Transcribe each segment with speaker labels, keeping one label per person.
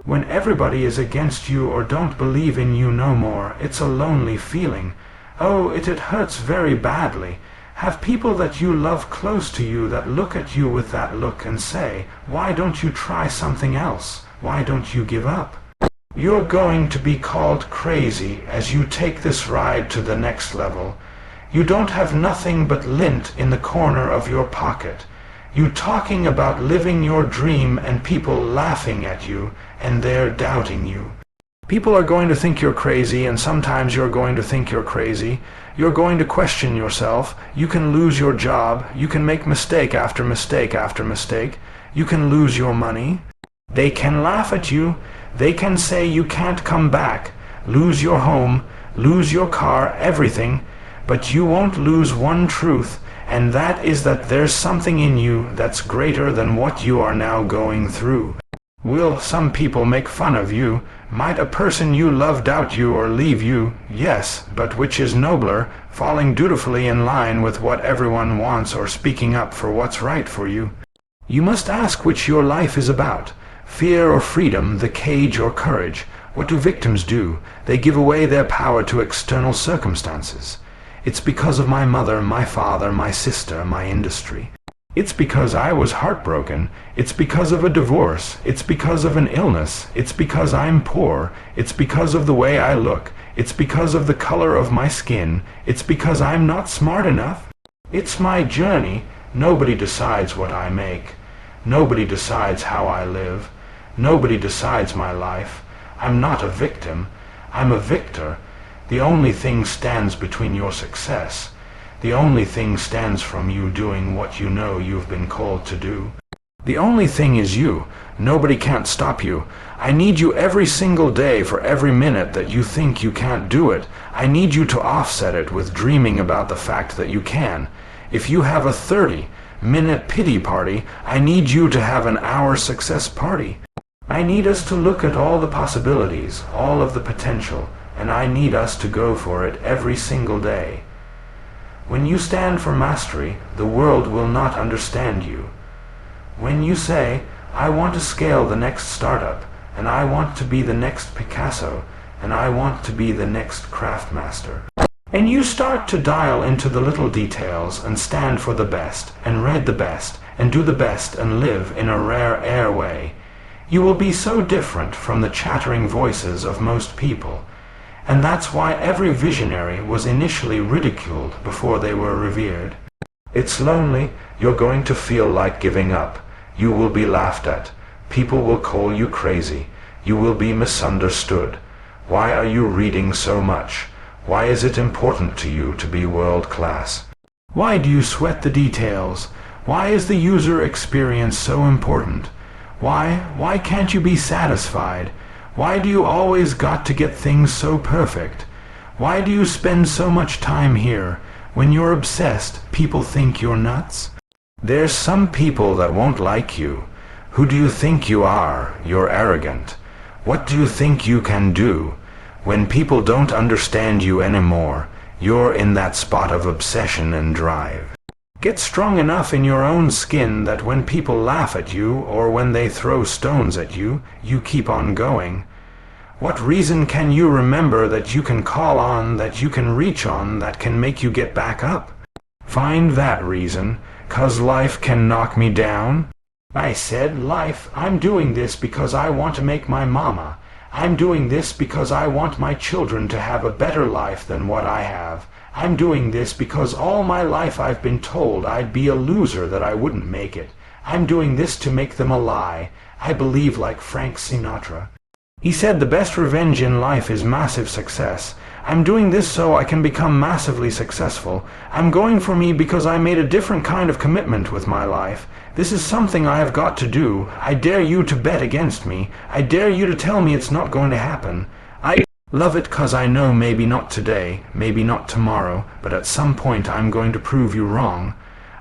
Speaker 1: When everybody is against you or don't believe in you no more, it's a lonely feeling. Oh, it hurts very badly. Have people that you love close to you that look at you with that look and say, why don't you try something else? Why don't you give up? You're going to be called crazy as you take this ride to the next level. You don't have nothing but lint in the corner of your pocket. You talking about living your dream and people laughing at you, and they're doubting you. People are going to think you're crazy, and sometimes you're going to think you're crazy. You're going to question yourself. You can lose your job. You can make mistake after mistake after mistake. You can lose your money. They can laugh at you. They can say you can't come back, lose your home, lose your car, everything. But you won't lose one truth, and that is that there's something in you that's greater than what you are now going through. Will some people make fun of you? Might a person you love doubt you or leave you? Yes, but which is nobler, falling dutifully in line with what everyone wants or speaking up for what's right for you? You must ask which your life is about. Fear or freedom, the cage or courage. What do victims do? They give away their power to external circumstances. It's because of my mother, my father, my sister, my industry. It's because I was heartbroken. It's because of a divorce. It's because of an illness. It's because I'm poor. It's because of the way I look. It's because of the color of my skin. It's because I'm not smart enough. It's my journey. Nobody decides what I make. Nobody decides how I live. Nobody decides my life. I'm not a victim. I'm a victor. The only thing stands between your success. The only thing stands from you doing what you know you've been called to do. The only thing is you. Nobody can't stop you. I need you every single day for every minute that you think you can't do it. I need you to offset it with dreaming about the fact that you can. If you have a 30-minute pity party, I need you to have an hour success party. I need us to look at all the possibilities, all of the potential, and I need us to go for it every single day. When you stand for mastery, the world will not understand you. When you say, I want to scale the next startup, and I want to be the next Picasso, and I want to be the next craft master, and you start to dial into the little details and stand for the best, and read the best, and do the best, and live in a rare air way, you will be so different from the chattering voices of most people. And that's why every visionary was initially ridiculed before they were revered. It's lonely. You're going to feel like giving up. You will be laughed at. People will call you crazy. You will be misunderstood. Why are you reading so much? Why is it important to you to be world class? Why do you sweat the details? Why is the user experience so important? Why can't you be satisfied? Why do you always got to get things so perfect? Why do you spend so much time here? When you're obsessed, people think you're nuts? There's some people that won't like you. Who do you think you are? You're arrogant. What do you think you can do? When people don't understand you anymore, you're in that spot of obsession and drive. Get strong enough in your own skin that when people laugh at you or when they throw stones at you, you keep on going. What reason can you remember that you can call on, that you can reach on, that can make you get back up? Find that reason, 'cause life can knock me down. I said, life, I'm doing this because I want to make my mama. I'm doing this because I want my children to have a better life than what I have. I'm doing this because all my life I've been told I'd be a loser, that I wouldn't make it. I'm doing this to make them a lie. I believe like Frank Sinatra. He said the best revenge in life is massive success. I'm doing this so I can become massively successful. I'm going for me because I made a different kind of commitment with my life. This is something I have got to do. I dare you to bet against me. I dare you to tell me it's not going to happen. I love it 'cause I know maybe not today, maybe not tomorrow, but at some point I'm going to prove you wrong.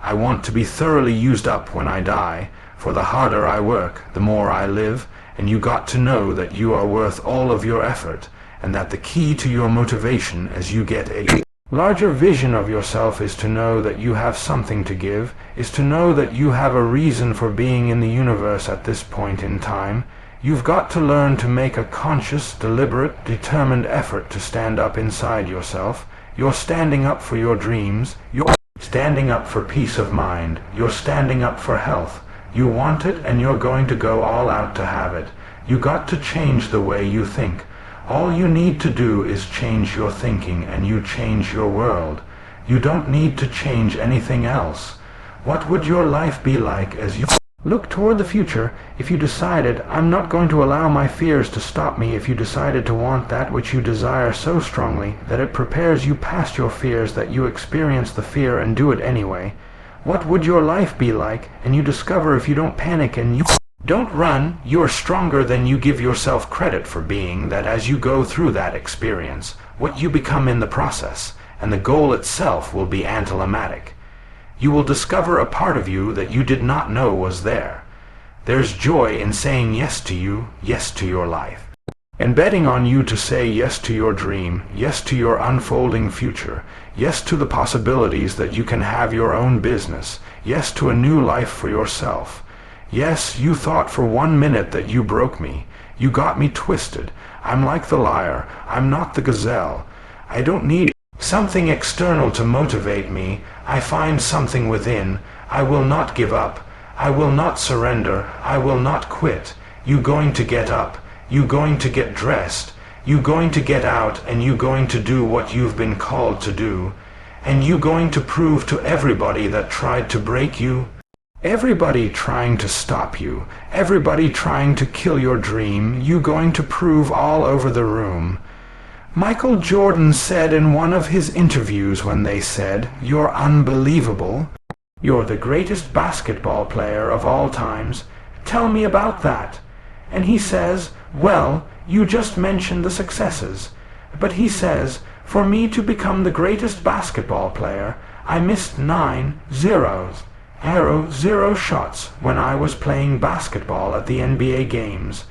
Speaker 1: I want to be thoroughly used up when I die, for the harder I work, the more I live, and you got to know that you are worth all of your effort, and that the key to your motivation as you get a larger vision of yourself is to know that you have something to give, is to know that you have a reason for being in the universe at this point in time. You've got to learn to make a conscious, deliberate, determined effort to stand up inside yourself. You're standing up for your dreams. You're standing up for peace of mind. You're standing up for health. You want it, and you're going to go all out to have it. You got to change the way you think. All you need to do is change your thinking, and you change your world. You don't need to change anything else. What would your life be like as you look toward the future if you decided, I'm not going to allow my fears to stop me, if you decided to want that which you desire so strongly that it prepares you past your fears, that you experience the fear and do it anyway? What would your life be like, and you discover if you don't panic and you don't run, you're stronger than you give yourself credit for being, that as you go through that experience, what you become in the process, and the goal itself will be anticlimactic. You will discover a part of you that you did not know was there. There's joy in saying yes to you, yes to your life, and betting on you to say yes to your dream, yes to your unfolding future, yes to the possibilities that you can have your own business, yes to a new life for yourself. Yes, you thought for 1 minute that you broke me. You got me twisted. I'm like the liar. I'm not the gazelle. I don't need something external to motivate me. I find something within. I will not give up. I will not surrender. I will not quit. You going to get up. You going to get dressed. You going to get out, and you going to do what you've been called to do. And you going to prove to everybody that tried to break you, everybody trying to stop you, everybody trying to kill your dream, you going to prove all over the room. Michael Jordan said in one of his interviews, when they said, "You're unbelievable. You're the greatest basketball player of all times. Tell me about that." And he says, "Well, you just mentioned the successes." But he says, "For me to become the greatest basketball player, I missed 9 zero shots when I was playing basketball at the NBA games.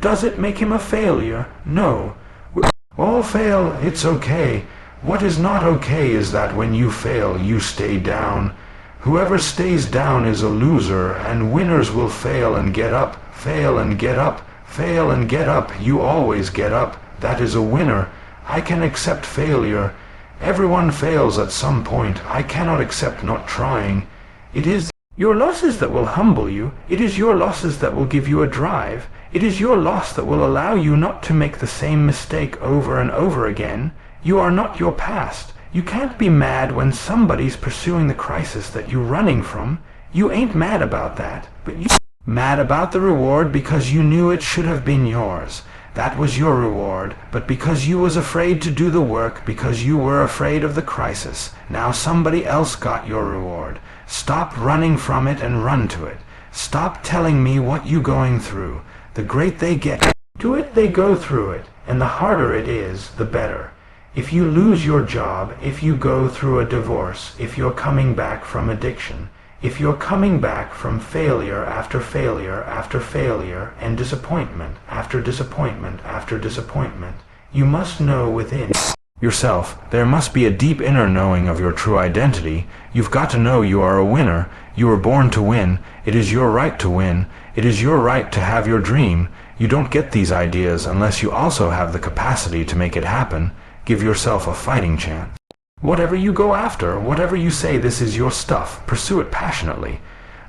Speaker 1: Does it make him a failure? No. We all fail, it's okay. What is not okay is that when you fail, you stay down. Whoever stays down is a loser, and winners will fail and get up, fail and get up, fail and get up. You always get up. That is a winner. I can accept failure. Everyone fails at some point. I cannot accept not trying. It is your losses that will humble you. It is your losses that will give you a drive. It is your loss that will allow you not to make the same mistake over and over again. You are not your past. You can't be mad when somebody's pursuing the crisis that you're running from. You ain't mad about that, but you're mad about the reward because you knew it should have been yours. That was your reward, but because you was afraid to do the work, because you were afraid of the crisis, now somebody else got your reward. Stop running from it and run to it. Stop telling me what you going through. The great they get to it, they go through it, and the harder it is, the better. If you lose your job, if you go through a divorce, if you're coming back from addiction, if you're coming back from failure after failure after failure, and disappointment after disappointment after disappointment, you must know within yourself, there must be a deep inner knowing of your true identity. You've got to know you are a winner. You were born to win. It is your right to win. It is your right to have your dream. You don't get these ideas unless you also have the capacity to make it happen. Give yourself a fighting chance. Whatever you go after, whatever you say this is your stuff, pursue it passionately.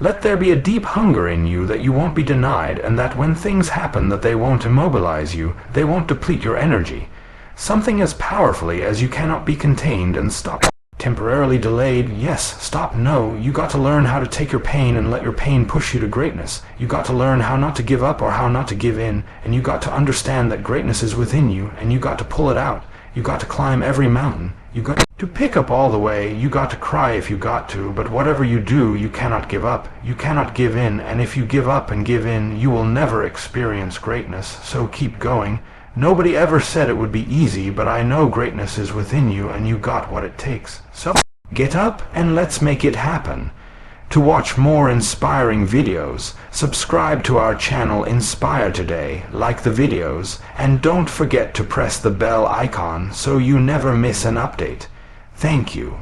Speaker 1: Let there be a deep hunger in you that you won't be denied, and that when things happen that they won't immobilize you, they won't deplete your energy. Something as powerfully as you cannot be contained and stopped. Temporarily delayed, yes, stop, no. You got to learn how to take your pain and let your pain push you to greatness. You got to learn how not to give up or how not to give in, and you got to understand that greatness is within you, and you got to pull it out. You got to climb every mountain. You got to pick up all the way. You got to cry if you got to, but whatever you do, you cannot give up. You cannot give in, and if you give up and give in, you will never experience greatness, so keep going. Nobody ever said it would be easy, but I know greatness is within you, and you got what it takes. So get up and let's make it happen. To watch more inspiring videos, subscribe to our channel Inspire Today, like the videos, and don't forget to press the bell icon so you never miss an update. Thank you.